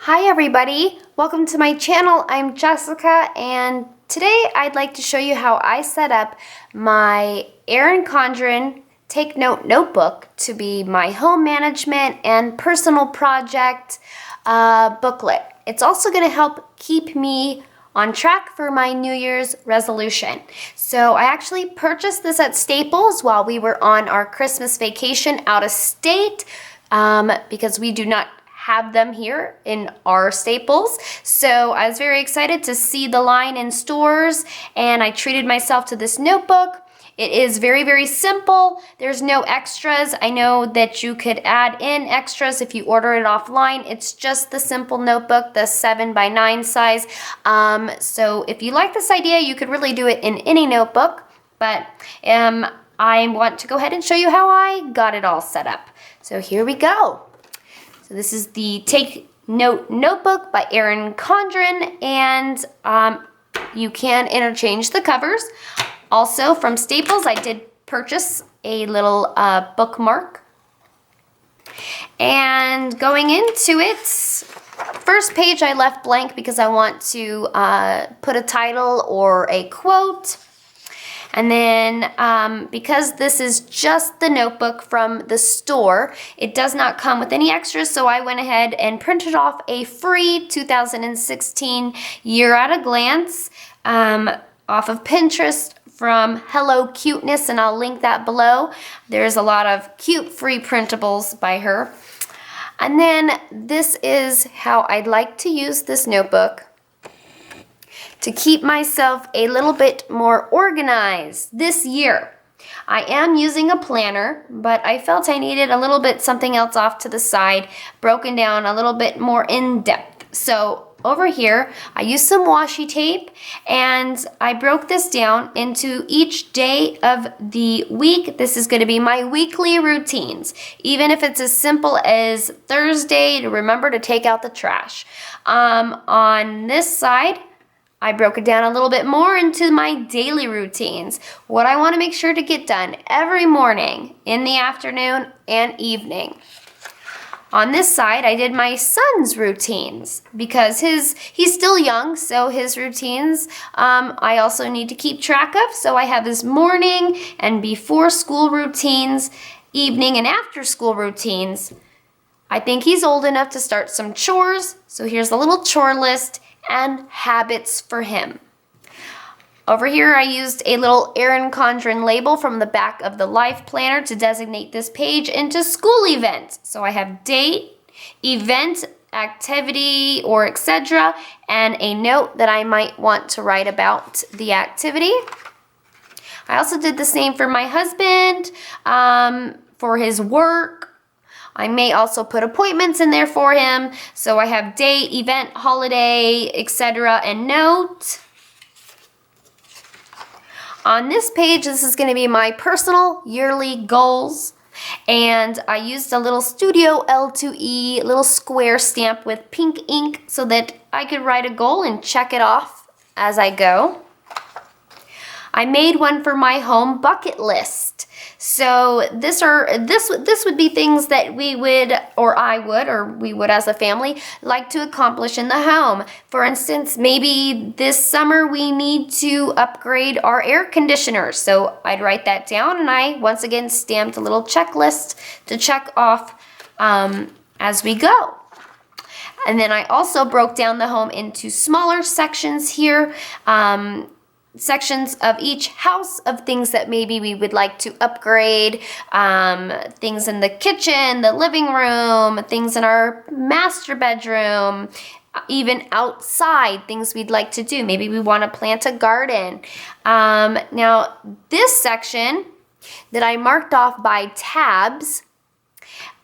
Hi everybody, welcome to my channel. I'm Jessica and today I'd like to show you how I set up my Erin Condren Take Note notebook to be my home management and personal project booklet. It's also going to help keep me on track for my New Year's resolution. So I actually purchased this at Staples while we were on our Christmas vacation out of state because we do not have them here in our Staples. So I was very excited to see the line in stores and I treated myself to this notebook. It is very, very simple. There's no extras. I know that you could add in extras if you order it offline. It's just the simple notebook, the 7x9 size. So if you like this idea, you could really do it in any notebook, but I want to go ahead and show you how I got it all set up. So here we go. So this is the Take Note notebook by Erin Condren, and you can interchange the covers. Also from Staples, I did purchase a little bookmark. And going into it, first page I left blank because I want to put a title or a quote. And then because this is just the notebook from the store, it does not come with any extras, so I went ahead and printed off a free 2016 Year at a Glance off of Pinterest from Hello Cuteness, and I'll link that below. There's a lot of cute free printables by her. And then this is how I'd like to use this notebook to keep myself a little bit more organized this year. I am using a planner, but I felt I needed a little bit something else off to the side, broken down a little bit more in depth. So over here, I used some washi tape and I broke this down into each day of the week. This is going to be my weekly routines, even if it's as simple as Thursday to remember to take out the trash. On this side, I broke it down a little bit more into my daily routines, what I want to make sure to get done every morning, in the afternoon, and evening. On this side, I did my son's routines because he's still young, so his routines I also need to keep track of. So I have his morning and before school routines, evening and after school routines. I think he's old enough to start some chores, so here's a little chore list and habits for him. Over here I used a little Erin Condren label from the back of the Life Planner to designate this page into school events. So I have date, event, activity, or etc., and a note that I might want to write about the activity. I also did the same for my husband, for his work. I may also put appointments in there for him. So I have date, event, holiday, etc., and note. On this page, this is going to be my personal yearly goals. And I used a little Studio L2E little square stamp with pink ink so that I could write a goal and check it off as I go. I made one for my home bucket list. So this would be things that we would, or I would, or we would as a family, like to accomplish in the home. For instance, maybe this summer we need to upgrade our air conditioner. So I'd write that down and I once again stamped a little checklist to check off as we go. And then I also broke down the home into smaller sections here. Sections of each house of things that maybe we would like to upgrade, things in the kitchen, the living room, things in our master bedroom, even outside, things we'd like to do. Maybe we want to plant a garden. Now, this section that I marked off by tabs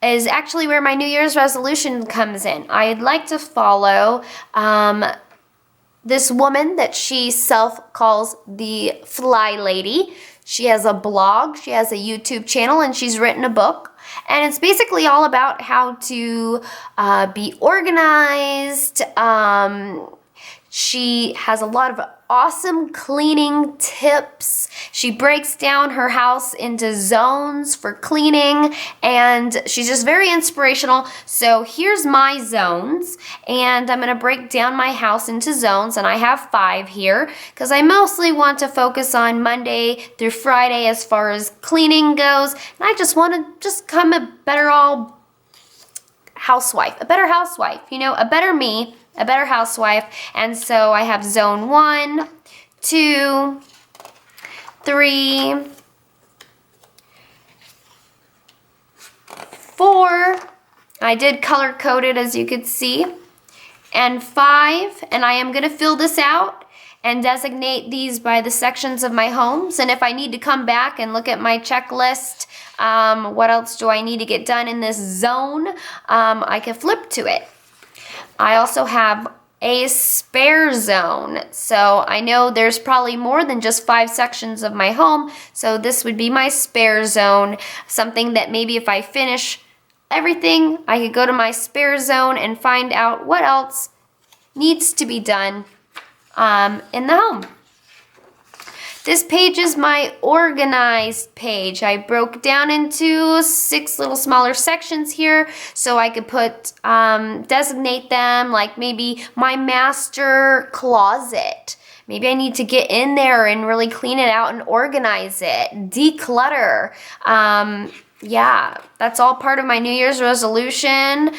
is actually where my New Year's resolution comes in. I'd like to follow this woman that she self calls the Fly Lady. She has a blog, she has a YouTube channel, and she's written a book. And it's basically all about how to be organized, She has a lot of awesome cleaning tips. She breaks down her house into zones for cleaning, and she's just very inspirational. So here's my zones, and I'm going to break down my house into zones, and I have 5 here because I mostly want to focus on Monday through Friday as far as cleaning goes, and I just want to become a better housewife, a better housewife, a better me, a better housewife. And so I have zone 1, 2, 3, 4. I did color code it, as you could see, and 5. And I am going to fill this out and designate these by the sections of my homes. And if I need to come back and look at my checklist, what else do I need to get done in this zone, I can flip to it. I also have a spare zone. So I know there's probably more than just 5 sections of my home. So this would be my spare zone. Something that maybe if I finish everything, I could go to my spare zone and find out what else needs to be done in the home. This page is my organized page. I broke down into 6 little smaller sections here so I could designate them, like maybe my master closet. Maybe I need to get in there and really clean it out and organize it, declutter. Yeah, that's all part of my New Year's resolution.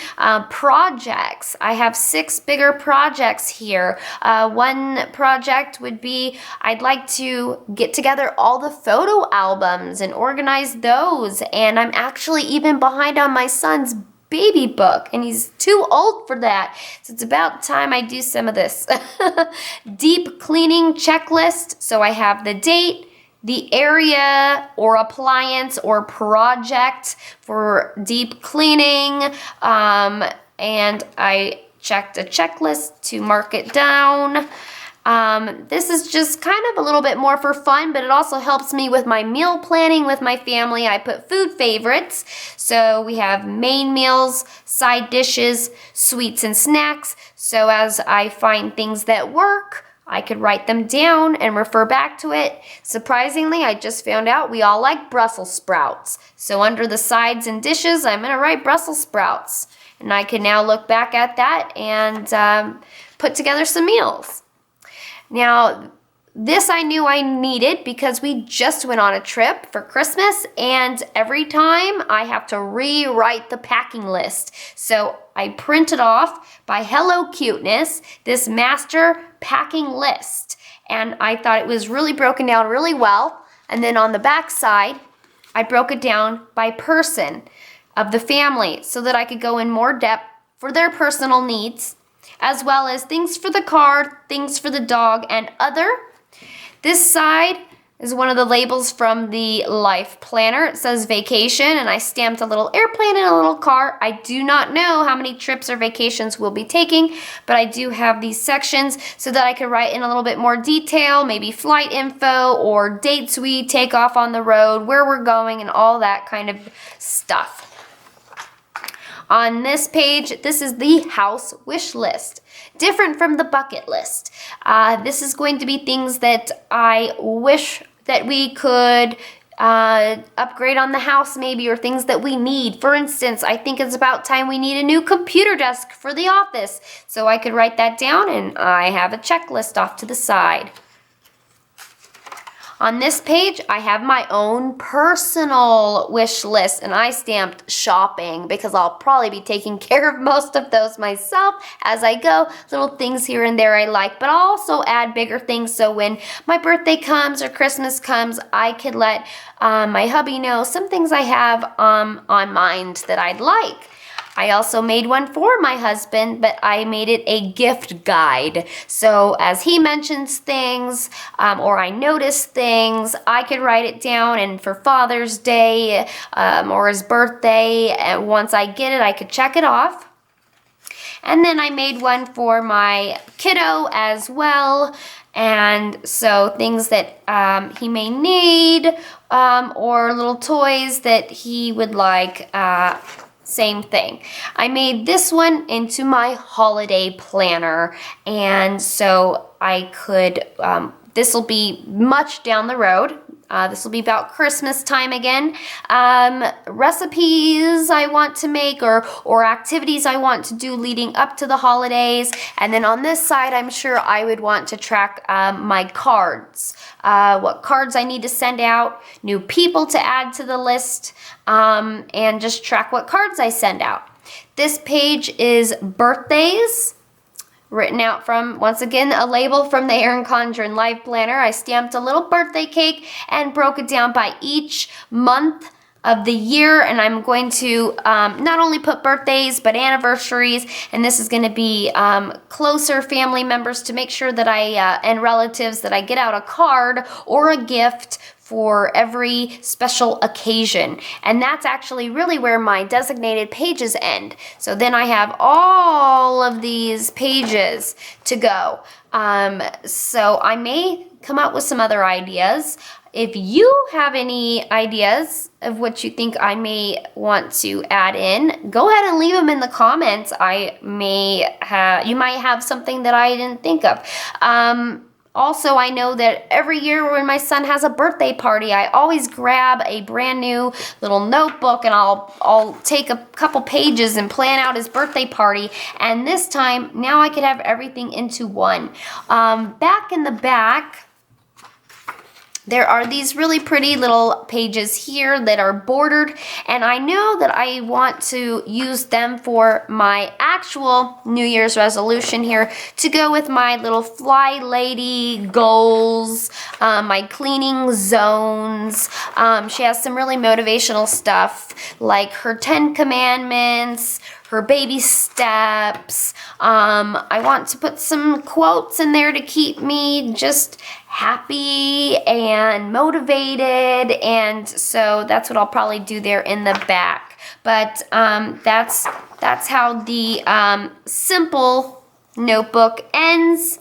Projects. I have 6 bigger projects here. One project would be I'd like to get together all the photo albums and organize those. And I'm actually even behind on my son's baby book, and he's too old for that. So it's about time I do some of this. Deep cleaning checklist. So I have the date, the area or appliance or project for deep cleaning, and I checked a checklist to mark it down. This is just kind of a little bit more for fun, but it also helps me with my meal planning with my family. I put food favorites. So we have main meals, side dishes, sweets and snacks. So as I find things that work, I could write them down and refer back to it. Surprisingly, I just found out we all like Brussels sprouts. So under the sides and dishes, I'm going to write Brussels sprouts. And I can now look back at that and put together some meals. Now, this I knew I needed because we just went on a trip for Christmas, and every time I have to rewrite the packing list. So I printed off by Hello Cuteness this master packing list, and I thought it was really broken down really well. And then on the back side, I broke it down by person of the family so that I could go in more depth for their personal needs, as well as things for the car, things for the dog, and other. This side is one of the labels from the Life Planner. It says vacation, and I stamped a little airplane and a little car. I do not know how many trips or vacations we'll be taking, but I do have these sections so that I could write in a little bit more detail, maybe flight info or dates we take off on the road, where we're going, and all that kind of stuff. On this page, this is the house wish list. Different from the bucket list. This is going to be things that I wish that we could upgrade on the house maybe, or things that we need. For instance, I think it's about time we need a new computer desk for the office. So I could write that down, and I have a checklist off to the side. On this page, I have my own personal wish list, and I stamped shopping because I'll probably be taking care of most of those myself as I go. Little things here and there I like, but I'll also add bigger things so when my birthday comes or Christmas comes, I could let my hubby know some things I have on mind that I'd like. I also made one for my husband, but I made it a gift guide. So as he mentions things or I notice things, I could write it down, and for Father's Day or his birthday, once I get it, I could check it off. And then I made one for my kiddo as well. And so things that he may need or little toys that he would like. same thing. I made this one into my holiday planner, and so I could, this will be much down the road. This will be about Christmas time again. Recipes I want to make or activities I want to do leading up to the holidays. And then on this side, I'm sure I would want to track my cards. What cards I need to send out, new people to add to the list, and just track what cards I send out. This page is birthdays. Written out from, once again, a label from the Erin Condren Live Planner. I stamped a little birthday cake and broke it down by each month of the year, and I'm going to not only put birthdays but anniversaries, and this is going to be closer family members to make sure that and relatives, that I get out a card or a gift for every special occasion. And that's actually really where my designated pages end. So then I have all of these pages to go. So I may come up with some other ideas. If you have any ideas of what you think I may want to add in, go ahead and leave them in the comments. You might have something that I didn't think of. Also, I know that every year when my son has a birthday party, I always grab a brand new little notebook and I'll take a couple pages and plan out his birthday party. And this time, now I could have everything into one. Back in the back, there are these really pretty little pages here that are bordered, and I know that I want to use them for my actual New Year's resolution here to go with my little fly lady goals, my cleaning zones. She has some really motivational stuff like her 10 commandments, her baby steps. I want to put some quotes in there to keep me just happy and motivated, and so that's what I'll probably do there in the back. But that's how the simple notebook ends.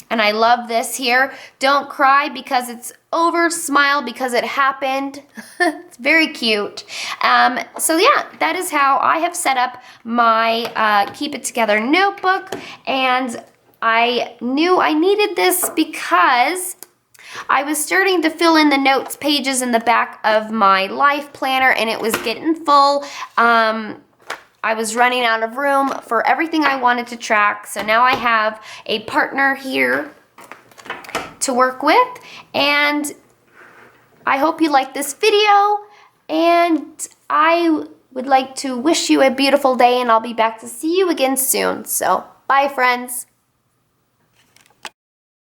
And I love this here. Don't cry because it's over. Smile because it happened. It's very cute. So yeah, that is how I have set up my Keep It Together notebook. And I knew I needed this because I was starting to fill in the notes pages in the back of my life planner, and it was getting full. I was running out of room for everything I wanted to track, so now I have a partner here to work with, and I hope you like this video, and I would like to wish you a beautiful day, and I'll be back to see you again soon. So, bye friends.